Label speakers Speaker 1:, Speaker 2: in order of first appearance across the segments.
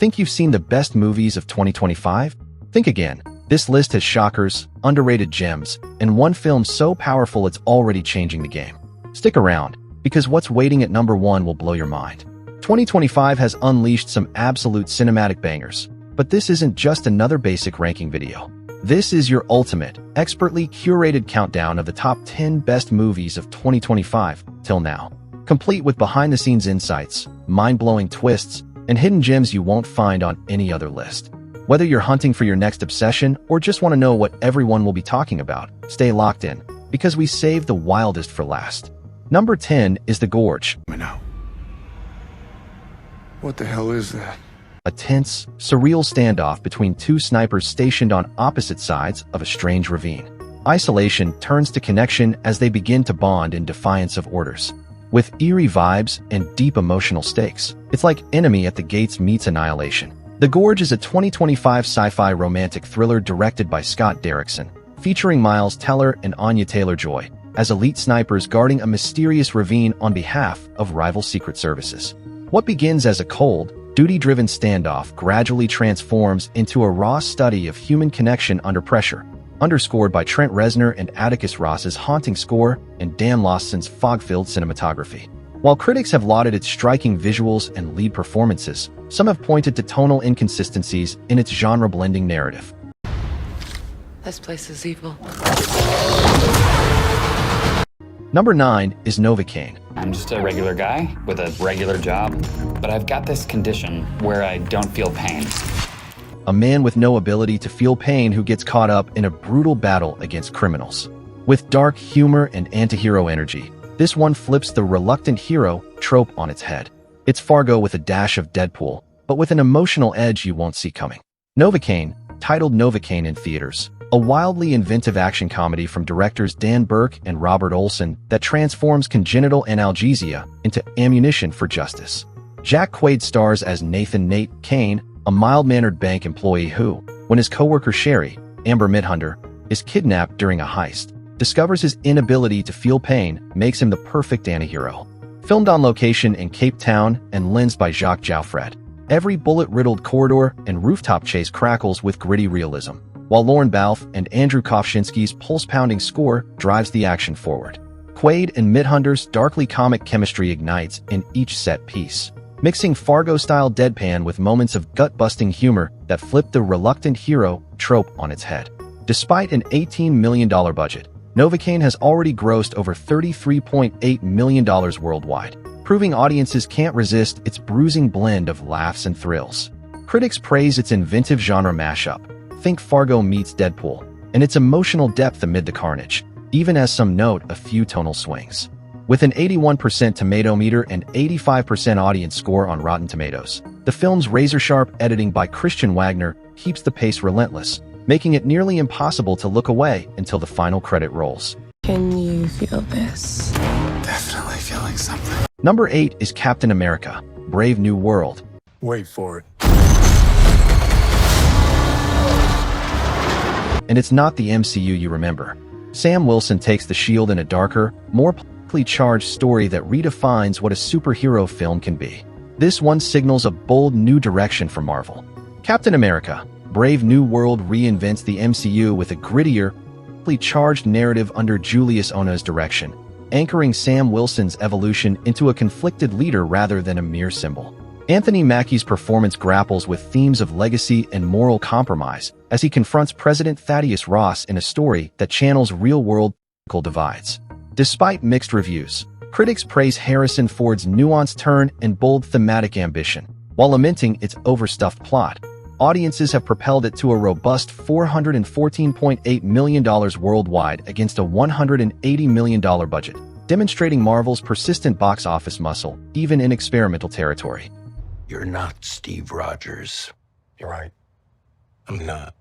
Speaker 1: Think you've seen the best movies of 2025? Think again. This list has shockers, underrated gems, and one film so powerful it's already changing the game. Stick around, because what's waiting at number 1 will blow your mind. 2025 has unleashed some absolute cinematic bangers, but this isn't just another basic ranking video. This is your ultimate, expertly curated countdown of the top 10 best movies of 2025 till now. Complete with behind-the-scenes insights, mind-blowing twists, and hidden gems you won't find on any other list. Whether you're hunting for your next obsession or just want to know what everyone will be talking about, stay locked in, because we saved the wildest for last. Number 10 is The Gorge.
Speaker 2: No. What the hell is that?
Speaker 1: A tense, surreal standoff between two snipers stationed on opposite sides of a strange ravine. Isolation turns to connection as they begin to bond in defiance of orders. With eerie vibes and deep emotional stakes, it's like Enemy at the Gates meets Annihilation. The Gorge is a 2025 sci-fi romantic thriller directed by Scott Derrickson, featuring Miles Teller and Anya Taylor-Joy as elite snipers guarding a mysterious ravine on behalf of rival secret services. What begins as a cold, duty-driven standoff gradually transforms into a raw study of human connection under pressure, underscored by Trent Reznor and Atticus Ross's haunting score and Dan Lawson's fog-filled cinematography. While critics have lauded its striking visuals and lead performances, some have pointed to tonal inconsistencies in its genre-blending narrative.
Speaker 3: This place is evil.
Speaker 1: Number 9 is Novocaine.
Speaker 4: I'm just a regular guy with a regular job, but I've got this condition where I don't feel pain.
Speaker 1: A man with no ability to feel pain who gets caught up in a brutal battle against criminals. With dark humor and antihero energy, this one flips the reluctant hero trope on its head. It's Fargo with a dash of Deadpool, but with an emotional edge you won't see coming. Novocaine, titled Novocaine in theaters, a wildly inventive action comedy from directors Dan Burke and Robert Olson that transforms congenital analgesia into ammunition for justice. Jack Quaid stars as Nathan "Nate" Kane, a mild-mannered bank employee who, when his coworker Sherry, Amber Midhunter, is kidnapped during a heist, discovers his inability to feel pain makes him the perfect antihero. Filmed on location in Cape Town and lensed by Jacques Joffred, every bullet-riddled corridor and rooftop chase crackles with gritty realism, while Lorne Balfe and Andrew Kofshinsky's pulse-pounding score drives the action forward. Quaid and Midhunter's darkly comic chemistry ignites in each set piece, mixing Fargo-style deadpan with moments of gut-busting humor that flip the reluctant hero trope on its head. Despite an $18 million budget, Novocaine has already grossed over $33.8 million worldwide, proving audiences can't resist its bruising blend of laughs and thrills. Critics praise its inventive genre mashup, think Fargo meets Deadpool, and its emotional depth amid the carnage, even as some note a few tonal swings. With an 81% tomato meter and 85% audience score on Rotten Tomatoes, the film's razor-sharp editing by Christian Wagner keeps the pace relentless, making it nearly impossible to look away until the final credit rolls.
Speaker 3: Can you feel this?
Speaker 2: Definitely feeling something.
Speaker 1: Number 8 is Captain America: Brave New World.
Speaker 2: Wait for it.
Speaker 1: And it's not the MCU you remember. Sam Wilson takes the shield in a darker, more politically charged story that redefines what a superhero film can be. This one signals a bold new direction for Marvel. Captain America: Brave New World reinvents the MCU with a grittier, politically charged narrative under Julius Onah's direction, anchoring Sam Wilson's evolution into a conflicted leader rather than a mere symbol. Anthony Mackie's performance grapples with themes of legacy and moral compromise as he confronts President Thaddeus Ross in a story that channels real-world political divides. Despite mixed reviews, critics praise Harrison Ford's nuanced turn and bold thematic ambition, while lamenting its overstuffed plot. Audiences have propelled it to a robust $414.8 million worldwide against a $180 million budget, demonstrating Marvel's persistent box office muscle, even in experimental territory.
Speaker 5: You're not Steve Rogers.
Speaker 2: You're right. I'm not.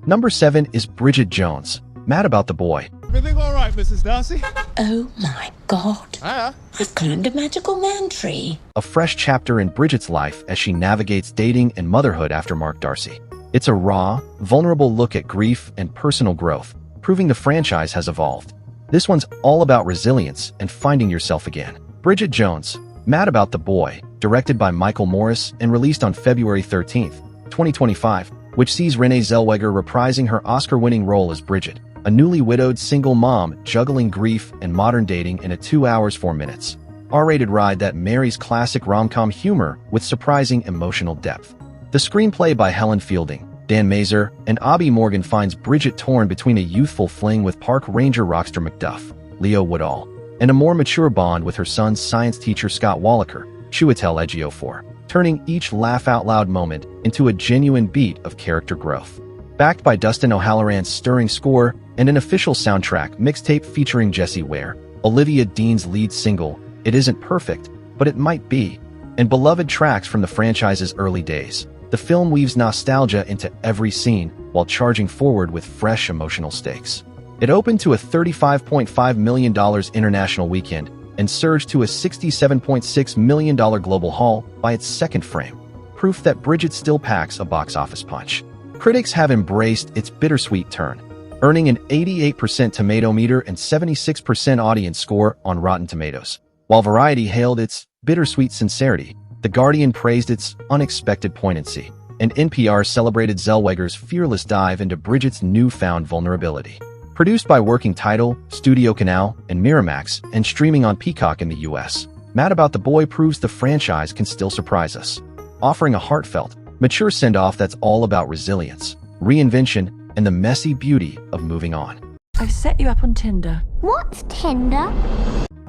Speaker 1: Number 7 is Bridget Jones: Mad About the Boy.
Speaker 6: Everything all right, Mrs. Darcy?
Speaker 7: Oh my God.
Speaker 6: Hiya.
Speaker 7: I've climbed a magical man tree.
Speaker 1: A fresh chapter in Bridget's life as she navigates dating and motherhood after Mark Darcy. It's a raw, vulnerable look at grief and personal growth, proving the franchise has evolved. This one's all about resilience and finding yourself again. Bridget Jones: Mad About the Boy, directed by Michael Morris and released on February 13, 2025, which sees Renee Zellweger reprising her Oscar-winning role as Bridget, a newly widowed single mom juggling grief and modern dating in a 2 hours 4 minutes R-rated ride that marries classic rom-com humor with surprising emotional depth. The screenplay by Helen Fielding, Dan Mazer, and Abby Morgan finds Bridget torn between a youthful fling with park ranger rockster McDuff, Leo Woodall, and a more mature bond with her son's science teacher Scott Wallaker, Chiwetel Ejiofor, turning each laugh-out-loud moment into a genuine beat of character growth. Backed by Dustin O'Halloran's stirring score and an official soundtrack mixtape featuring Jessie Ware, Olivia Dean's lead single, It Isn't Perfect, But It Might Be, and beloved tracks from the franchise's early days, the film weaves nostalgia into every scene while charging forward with fresh emotional stakes. It opened to a $35.5 million international weekend and surged to a $67.6 million global haul by its second frame, proof that Bridget still packs a box office punch. Critics have embraced its bittersweet turn, earning an 88% tomato meter and 76% audience score on Rotten Tomatoes. While Variety hailed its bittersweet sincerity, The Guardian praised its unexpected poignancy, and NPR celebrated Zellweger's fearless dive into Bridget's newfound vulnerability. Produced by Working Title, Studio Canal, and Miramax, and streaming on Peacock in the US, Mad About the Boy proves the franchise can still surprise us, offering a heartfelt, mature send-off that's all about resilience, reinvention, and the messy beauty of moving on.
Speaker 8: I've set you up on Tinder.
Speaker 9: What's Tinder?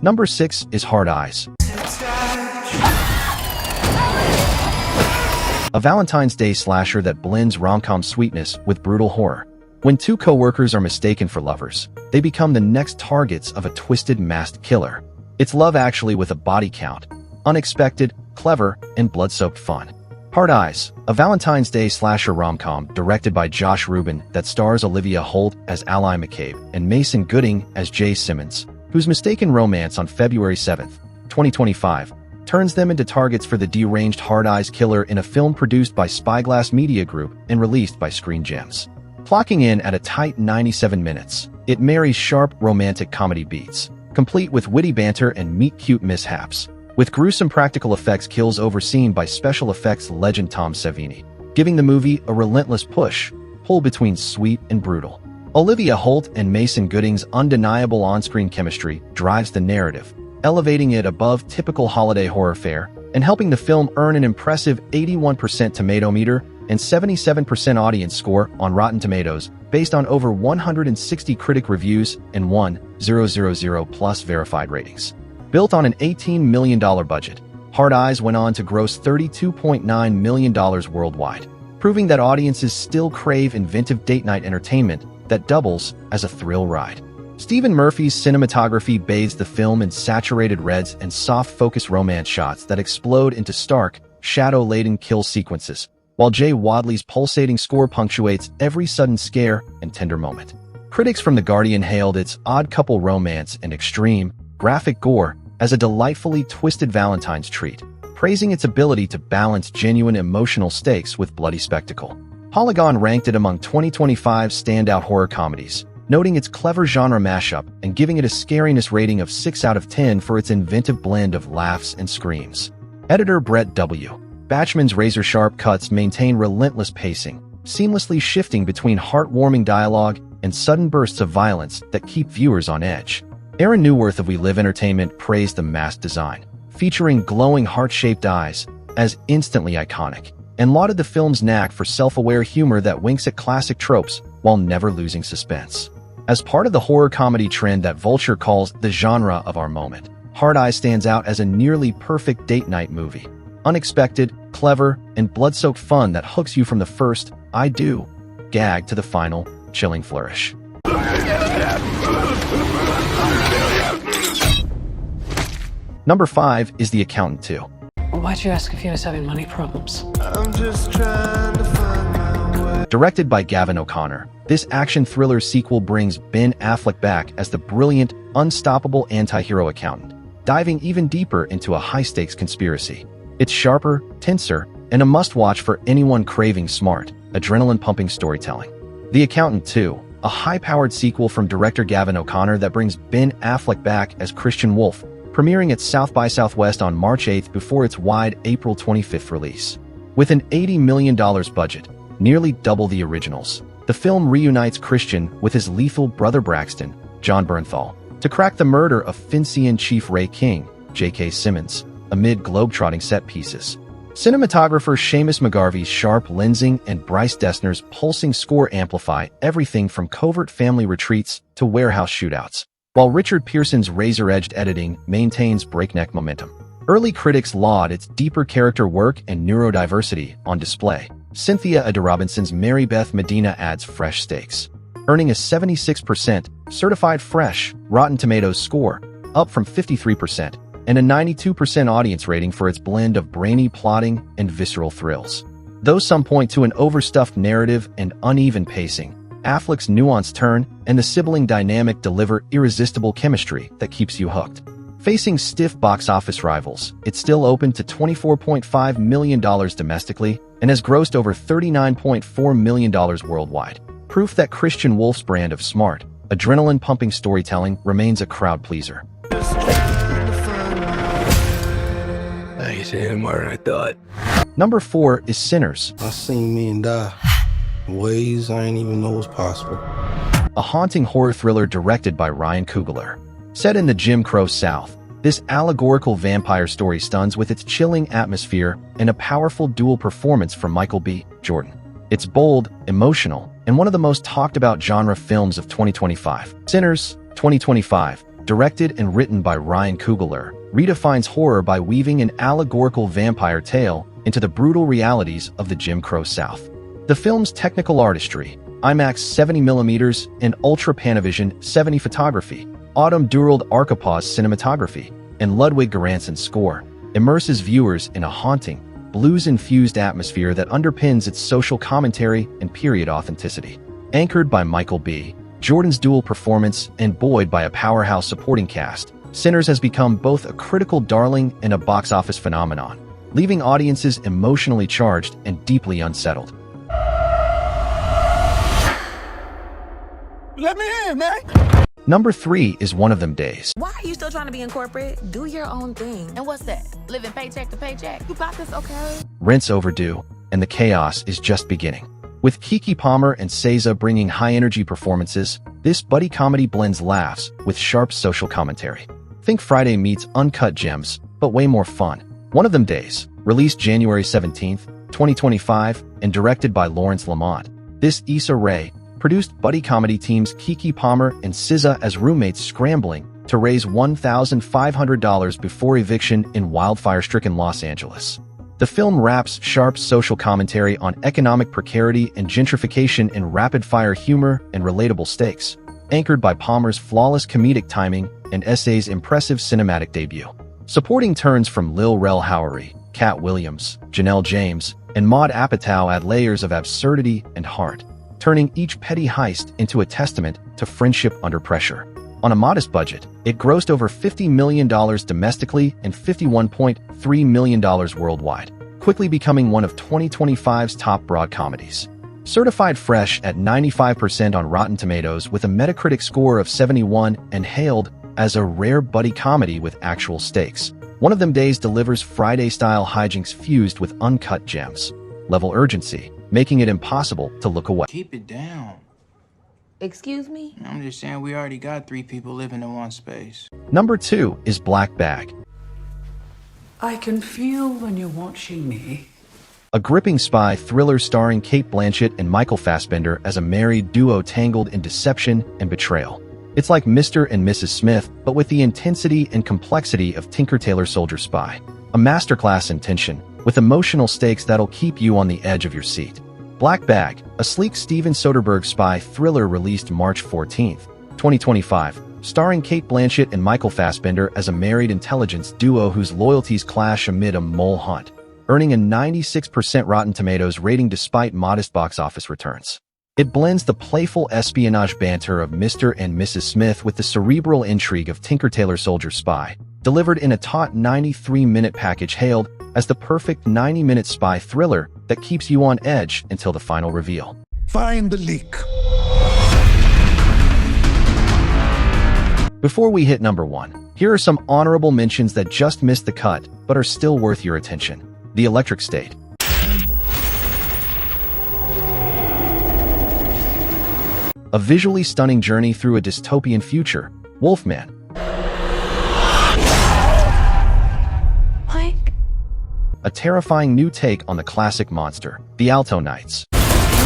Speaker 1: Number 6 is Hard Eyes. A Valentine's Day slasher that blends rom-com sweetness with brutal horror. When two co-workers are mistaken for lovers, they become the next targets of a twisted masked killer. It's Love Actually with a body count. Unexpected, clever, and blood-soaked fun. Hard Eyes, a Valentine's Day slasher rom-com directed by Josh Rubin that stars Olivia Holt as Ally McCabe and Mason Gooding as Jay Simmons, whose mistaken romance on February 7, 2025, turns them into targets for the deranged Hard Eyes killer in a film produced by Spyglass Media Group and released by Screen Gems. Clocking in at a tight 97 minutes, it marries sharp, romantic comedy beats, complete with witty banter and meet-cute mishaps, with gruesome practical effects kills overseen by special effects legend Tom Savini, giving the movie a relentless pull between sweet and brutal. Olivia Holt and Mason Gooding's undeniable on-screen chemistry drives the narrative, elevating it above typical holiday horror fare and helping the film earn an impressive 81% tomato meter and 77% audience score on Rotten Tomatoes based on over 160 critic reviews and 1,000+ verified ratings. Built on an $18 million budget, Hard Eyes went on to gross $32.9 million worldwide, proving that audiences still crave inventive date-night entertainment that doubles as a thrill ride. Stephen Murphy's cinematography bathes the film in saturated reds and soft-focus romance shots that explode into stark, shadow-laden kill sequences, while Jay Wadley's pulsating score punctuates every sudden scare and tender moment. Critics from The Guardian hailed its odd couple romance and extreme, graphic gore as a delightfully twisted Valentine's treat, praising its ability to balance genuine emotional stakes with bloody spectacle. Polygon ranked it among 2025 standout horror comedies, noting its clever genre mashup and giving it a scariness rating of 6 out of 10 for its inventive blend of laughs and screams. Editor Brett W. Batchman's razor-sharp cuts maintain relentless pacing, seamlessly shifting between heartwarming dialogue and sudden bursts of violence that keep viewers on edge. Aaron Newworth of We Live Entertainment praised the mask design, featuring glowing heart-shaped eyes, as instantly iconic, and lauded the film's knack for self-aware humor that winks at classic tropes while never losing suspense. As part of the horror comedy trend that Vulture calls the genre of our moment, Hard Eyes stands out as a nearly perfect date night movie. Unexpected, clever, and blood-soaked fun that hooks you from the first, I do, gag to the final, chilling flourish. Number 5 is The Accountant 2.
Speaker 3: Why'd you ask if he was having money problems?
Speaker 2: I'm just trying to find my way.
Speaker 1: Directed by Gavin O'Connor, this action thriller sequel brings Ben Affleck back as the brilliant, unstoppable anti-hero accountant, diving even deeper into a high-stakes conspiracy. It's sharper, tenser, and a must-watch for anyone craving smart, adrenaline-pumping storytelling. The Accountant 2, a high-powered sequel from director Gavin O'Connor that brings Ben Affleck back as Christian Wolfe, premiering at South by Southwest on March 8th before its wide April 25th release. With an $80 million budget, nearly double the originals, the film reunites Christian with his lethal brother Braxton, John Bernthal, to crack the murder of Fincian Chief Ray King, J.K. Simmons, amid globetrotting set pieces. Cinematographer Seamus McGarvey's sharp lensing and Bryce Dessner's pulsing score amplify everything from covert family retreats to warehouse shootouts, while Richard Pearson's razor-edged editing maintains breakneck momentum. Early critics laud its deeper character work and neurodiversity on display. Cynthia Ada Robinson's Mary Beth Medina adds fresh stakes, earning a 76% certified fresh Rotten Tomatoes score, up from 53%, and a 92% audience rating for its blend of brainy plotting and visceral thrills. Though some point to an overstuffed narrative and uneven pacing, Affleck's nuanced turn and the sibling dynamic deliver irresistible chemistry that keeps you hooked. Facing stiff box office rivals, it's still open to $24.5 million domestically and has grossed over $39.4 million worldwide. Proof that Christian Wolf's brand of smart, adrenaline-pumping storytelling remains a crowd pleaser.
Speaker 5: I ain't saying more than I thought.
Speaker 1: Number 4 is Sinners,
Speaker 9: I seen men die in ways I ain't even know was possible.
Speaker 1: a haunting horror thriller directed by Ryan Coogler. Set in the Jim Crow South, this allegorical vampire story stuns with its chilling atmosphere and a powerful dual performance from Michael B. Jordan. It's bold, emotional, and one of the most talked-about genre films of 2025. Sinners, 2025, directed and written by Ryan Coogler, redefines horror by weaving an allegorical vampire tale into the brutal realities of the Jim Crow South. The film's technical artistry, IMAX 70mm and Ultra Panavision 70 photography, Autumn Durald Archipaw's cinematography, and Ludwig Göransson's score, immerses viewers in a haunting, blues-infused atmosphere that underpins its social commentary and period authenticity. Anchored by Michael B. Jordan's dual performance and buoyed by a powerhouse supporting cast, Sinners has become both a critical darling and a box office phenomenon, leaving audiences emotionally charged and deeply unsettled.
Speaker 6: Let me in, man.
Speaker 1: Number 3 is One of Them Days.
Speaker 10: Why are you still trying to be in corporate? Do your own thing. And what's that? Living paycheck to paycheck? You got this, okay?
Speaker 1: Rent's overdue, and the chaos is just beginning. With Keke Palmer and Seiza bringing high-energy performances, this buddy comedy blends laughs with sharp social commentary. Think Friday meets Uncut Gems, but way more fun. One of Them Days, released January 17th, 2025, and directed by Lawrence Lamont. This Issa Rae produced buddy comedy teams Keke Palmer and SZA as roommates scrambling to raise $1,500 before eviction in wildfire-stricken Los Angeles. The film wraps sharp social commentary on economic precarity and gentrification in rapid-fire humor and relatable stakes, anchored by Palmer's flawless comedic timing and SA's impressive cinematic debut. Supporting turns from Lil Rel Howery, Cat Williams, Janelle James, and Maude Apatow add layers of absurdity and heart, turning each petty heist into a testament to friendship under pressure. On a modest budget, it grossed over $50 million domestically and $51.3 million worldwide, quickly becoming one of 2025's top broad comedies. Certified fresh at 95% on Rotten Tomatoes with a Metacritic score of 71 and hailed as a rare buddy comedy with actual stakes, One of Them Days delivers Friday-style hijinks fused with uncut gems. Level urgency, making it impossible to look away.
Speaker 11: Keep it down.
Speaker 10: Excuse me?
Speaker 11: I'm just saying we already got 3 people living in one space.
Speaker 1: Number 2 is Black Bag.
Speaker 3: I can feel when you're watching me.
Speaker 1: A gripping spy thriller starring Cate Blanchett and Michael Fassbender as a married duo tangled in deception and betrayal. It's like Mr. and Mrs. Smith, but with the intensity and complexity of Tinker Tailor Soldier Spy. A masterclass in tension, with emotional stakes that'll keep you on the edge of your seat. Black Bag, a sleek Steven Soderbergh spy thriller released March 14th, 2025, starring Cate Blanchett and Michael Fassbender as a married intelligence duo whose loyalties clash amid a mole hunt, earning a 96% Rotten Tomatoes rating despite modest box office returns. It blends the playful espionage banter of Mr. and Mrs. Smith with the cerebral intrigue of Tinker Tailor Soldier Spy, delivered in a taut 93-minute package hailed as the perfect 90-minute spy thriller that keeps you on edge until the final reveal.
Speaker 6: Find the leak.
Speaker 1: Before we hit number 1, Here are some honorable mentions that just missed the cut, but are still worth your attention. The Electric State. A visually stunning journey through a dystopian future. Wolfman.
Speaker 8: Mike?
Speaker 1: A terrifying new take on the classic monster. The Alto Knights.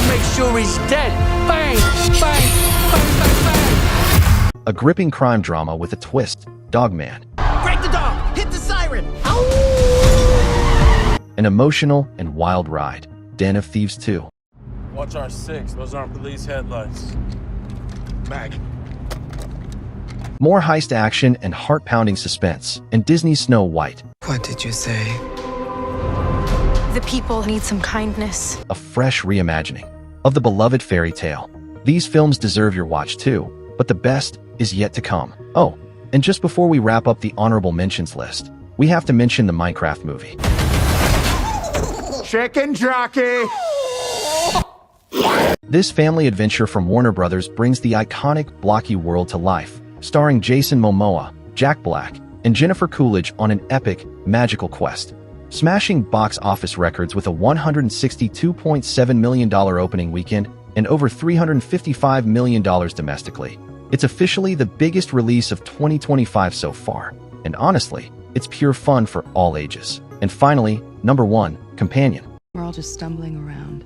Speaker 5: Make sure he's dead. Bang! Bang! Bang! Bang! Bang!
Speaker 1: A gripping crime drama with a twist. Dogman.
Speaker 5: Break the dog! Hit the siren!
Speaker 1: An emotional and wild ride. Den of Thieves 2.
Speaker 2: Watch our 6. Those aren't police headlights. Mag.
Speaker 1: More heist action and heart-pounding suspense in Disney's Snow White.
Speaker 6: What did you say?
Speaker 10: The people need some kindness.
Speaker 1: A fresh reimagining of the beloved fairy tale. These films deserve your watch too, but the best is yet to come. Oh, and just before we wrap up the honorable mentions list, we have to mention the Minecraft movie.
Speaker 2: Chicken jockey!
Speaker 1: This family adventure from Warner Brothers brings the iconic blocky world to life, starring Jason Momoa, Jack Black, and Jennifer Coolidge on an epic, magical quest. Smashing box office records with a $162.7 million opening weekend and over $355 million domestically. It's officially the biggest release of 2025 so far, and honestly, it's pure fun for all ages. And finally, number 1, Companion.
Speaker 3: We're all just stumbling around.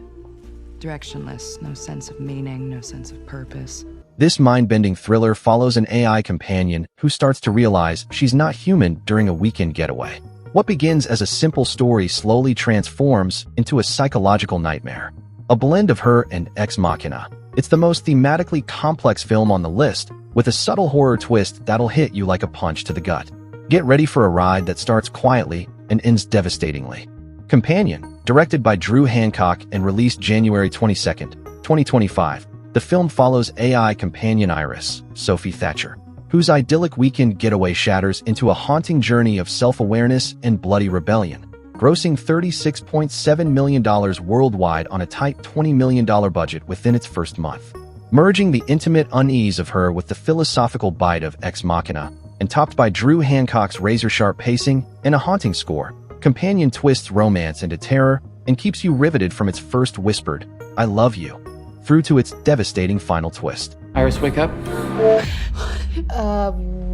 Speaker 3: Directionless, no sense of meaning, no sense of purpose.
Speaker 1: This mind-bending thriller follows an AI companion who starts to realize she's not human during a weekend getaway. What begins as a simple story slowly transforms into a psychological nightmare. A blend of Her and Ex Machina. It's the most thematically complex film on the list, with a subtle horror twist that'll hit you like a punch to the gut. Get ready for a ride that starts quietly and ends devastatingly. Companion, directed by Drew Hancock and released January 22nd, 2025, the film follows AI companion Iris, Sophie Thatcher, whose idyllic weekend getaway shatters into a haunting journey of self-awareness and bloody rebellion, grossing $36.7 million worldwide on a tight $20 million budget within its first month. Merging the intimate unease of Her with the philosophical bite of Ex Machina, and topped by Drew Hancock's razor-sharp pacing and a haunting score, Companion twists romance into terror and keeps you riveted from its first whispered, "I love you," through to its devastating final twist.
Speaker 11: Iris, wake up.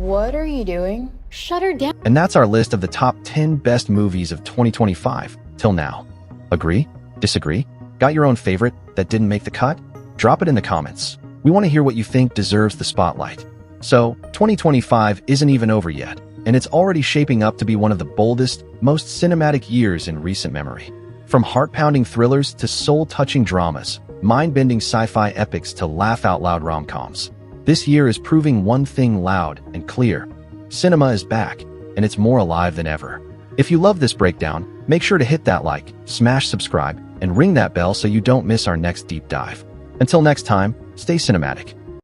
Speaker 10: What are you doing? Shut her down.
Speaker 1: And that's our list of the top 10 best movies of 2025 till now. Agree? Disagree? Got your own favorite that didn't make the cut? Drop it in the comments. We want to hear what you think deserves the spotlight. So, 2025 isn't even over yet, and it's already shaping up to be one of the boldest, most cinematic years in recent memory. From heart-pounding thrillers to soul-touching dramas, mind-bending sci-fi epics to laugh-out-loud rom-coms, this year is proving one thing loud and clear. Cinema is back, and it's more alive than ever. If you love this breakdown, make sure to hit that like, smash subscribe, and ring that bell so you don't miss our next deep dive. Until next time, stay cinematic.